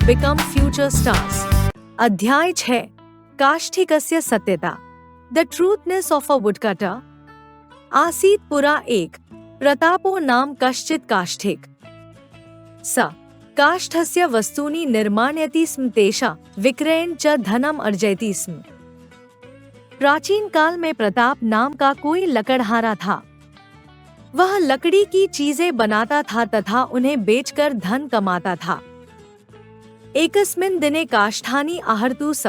become future stars. अध्याय 6 काष्ठिकस्य सत्यता. The truthness of a woodcutter. आसीत् पुरा एक प्रतापो नाम कश्चित् काष्ठिक. स काष्ठस्य वस्तूनि निर्माण्यति स्म तेषा विक्रयेण च धनम अर्जयति स्म. प्राचीन काल में प्रताप नाम का कोई लकड़हारा था. वह लकड़ी की चीजें बनाता था तथा उन्हें बेचकर धन कमाता था. एकस्मिन् दिने काष्ठानि आहर्तु स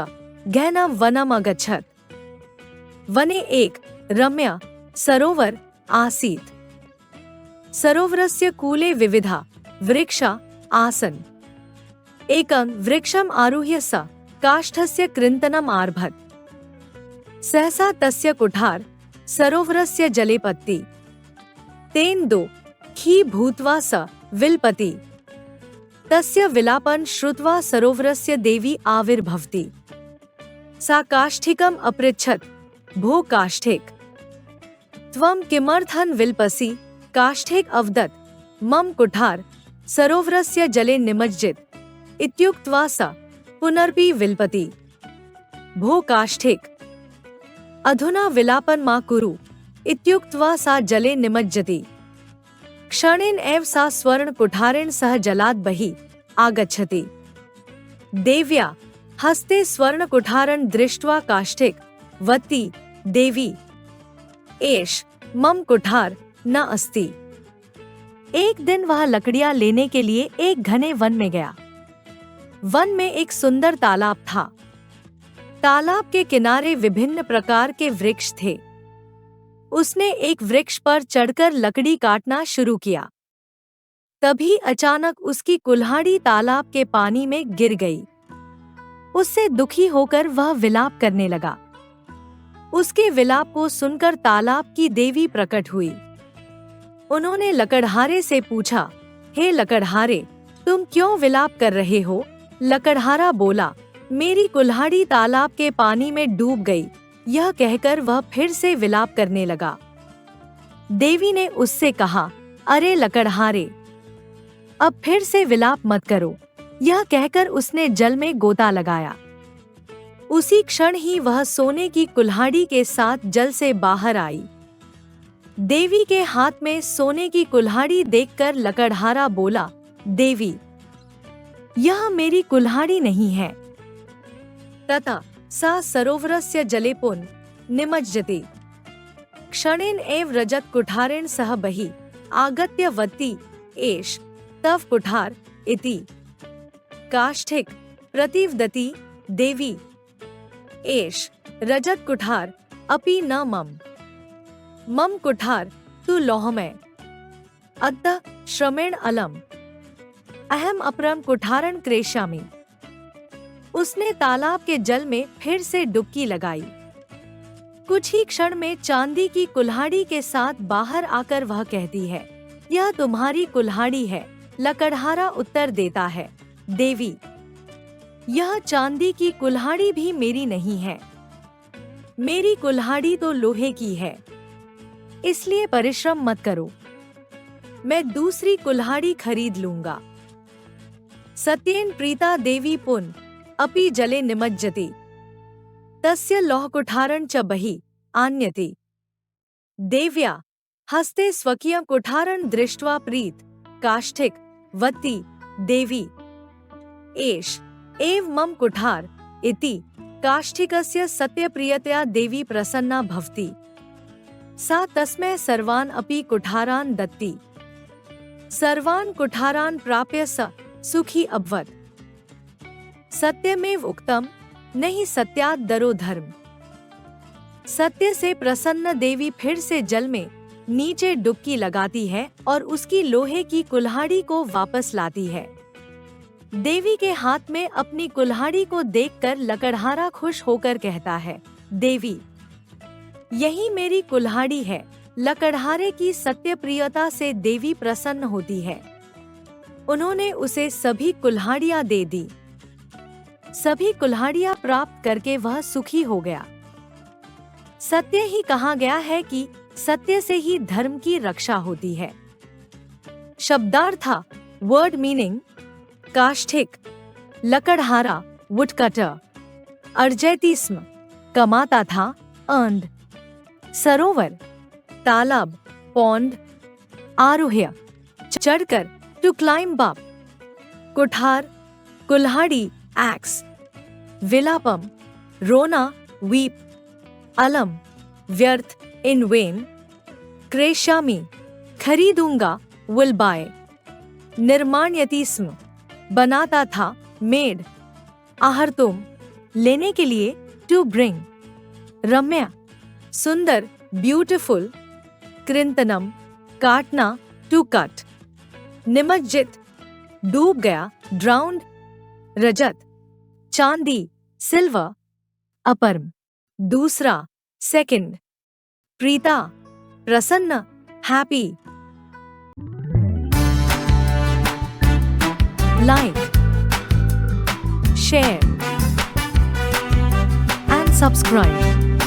गहनं वनम् अगच्छत्. वने एक रम्य सरोवर आसीत्. सरोवरस्य कूले विविधा वृक्षा आसन्. एकं वृक्षम् आरुह्य स काष्ठस्य कृन्तनम् आरभत. सहसा तस्य कुठार सरोवरस्य जले पत्ति. तेन दो खी भूत्वा स विलपति. तस्य विलापं श्रुत्वा सरोवरस्य देवी आविर्भवति. सा काष्ठिकम् अपृच्छत्, भो काष्ठिक, त्वं किमर्थं विलपसि? काष्ठिक अवदत्, मम कुठार सरोवरस्य जले निमज्जित. इत्युक्त्वा सा पुनरपि विलपति. भो काष्ठिक, अधुना विलापं मा कुरु. इत्युक्त्वा सा जले निमज्जति. क्षणेन एव सा स्वर्ण कुठारेण सह जलात् बहिः आगच्छति. देव्या हस्ते स्वर्ण कुठारं दृष्ट्वा काष्ठिक वदति, देवी, एष मम कुठार न अस्ति. एक दिन वह लकड़ियां लेने के लिए एक घने वन में गया. वन में एक सुंदर तालाब था. तालाब के किनारे विभिन्न प्रकार के वृक्ष थे. उसने एक वृक्ष पर चढ़कर लकड़ी काटना शुरू किया. तभी अचानक उसकी कुल्हाड़ी तालाब के पानी में गिर गई. उससे दुखी होकर वह विलाप करने लगा. उसके विलाप को सुनकर तालाब की देवी प्रकट हुई. उन्होंने लकड़हारे से पूछा, हे लकड़हारे, तुम क्यों विलाप कर रहे हो? लकड़हारा बोला, मेरी कुल्हाड़ी तालाब के पानी में डूब गई. यह कहकर वह फिर से विलाप करने लगा. देवी ने उससे कहा, अरे लकड़हारे, अब फिर से विलाप मत करो. यह कहकर उसने जल में गोता लगाया. उसी क्षण ही वह सोने की कुल्हाड़ी के साथ जल से बाहर आई. देवी के हाथ में सोने की कुल्हाड़ी देखकर लकड़हारा बोला, देवी, यह मेरी कुल्हाड़ी नहीं है. तथा सा सरोवरस्य जले पुनः निमज्जति. क्षणेन एव रजत कुठारेण सह बहिः आगत्य वदति, एष तव कुठार इति. काष्ठिक प्रतिवदति, देवी, एष रजत कुठार अपि न मम. मम कुठार तु लौहमय. अतः श्रमेण अलम अहम अपरम कुठारं क्रेष्यामि. उसने तालाब के जल में फिर से डुबकी लगाई. कुछ ही क्षण में चांदी की कुल्हाड़ी के साथ बाहर आकर वह कहती है, यह तुम्हारी कुल्हाड़ी है. लकड़हारा उत्तर देता है, देवी, यह चांदी की कुल्हाड़ी भी मेरी नहीं है. मेरी कुल्हाड़ी तो लोहे की है. इसलिए परिश्रम मत करो, मैं दूसरी कुल्हाड़ी खरीद लूंगा. सत्येन प्रीता देवी पुन अपि जले निमज्जति. तस्य लौहकुठारं च बहिः आनयति. देव्या हस्ते स्वकीयं कुठारं दृष्ट्वा प्रीत काष्ठिक वदति, देवी, एष एव मम कुठार इति. काष्ठिकस्य सत्यप्रियतया देवी प्रसन्ना भवति. सा तस्मै सर्वान् अपि कुठारान् दत्ति. सर्वान् कुठारान् प्राप्य स सुखी अभवत्. सत्यमेव उक्तम नहीं सत्यात् दरो धर्म. सत्य से प्रसन्न देवी फिर से जल में नीचे डुबकी लगाती है और उसकी लोहे की कुल्हाड़ी को वापस लाती है. देवी के हाथ में अपनी कुल्हाड़ी को देखकर लकड़हारा खुश होकर कहता है, देवी, यही मेरी कुल्हाड़ी है. लकड़हारे की सत्यप्रियता से देवी प्रसन्न होती है. उन्होंने उसे सभी कुल्हाड़ियां दे दी. सभी कुल्हाड़ियां प्राप्त करके वह सुखी हो गया. सत्य ही कहा गया है कि सत्य से ही धर्म की रक्षा होती है. शब्दार्थ वर्ड मीनिंग काष्ठिक लकड़हारा वुडकटर। अर्जेतिस्म कमाता था, अर्नड। सरोवर तालाब, पॉन्ड। आरोह्य चढ़कर, टू क्लाइंब अप। कुठार कुल्हाड़ी, एक्स। विलापम रोना, वीप। अलम व्यर्थ, इन वेन। क्रेशामी खरीदूंगा, विल बाय। निर्माण्यतिस्म बनाता था, मेड। आहर्तुम लेने के लिए, टू ब्रिंग। रम्या सुंदर, ब्यूटिफुल। कृंतनम काटना, टू कट। निमज्जित डूब गया, ड्राउंड। रजत चांदी, सिल्वर। अपर्म दूसरा, सेकंड। प्रीता प्रसन्न, happy. Like, share and subscribe.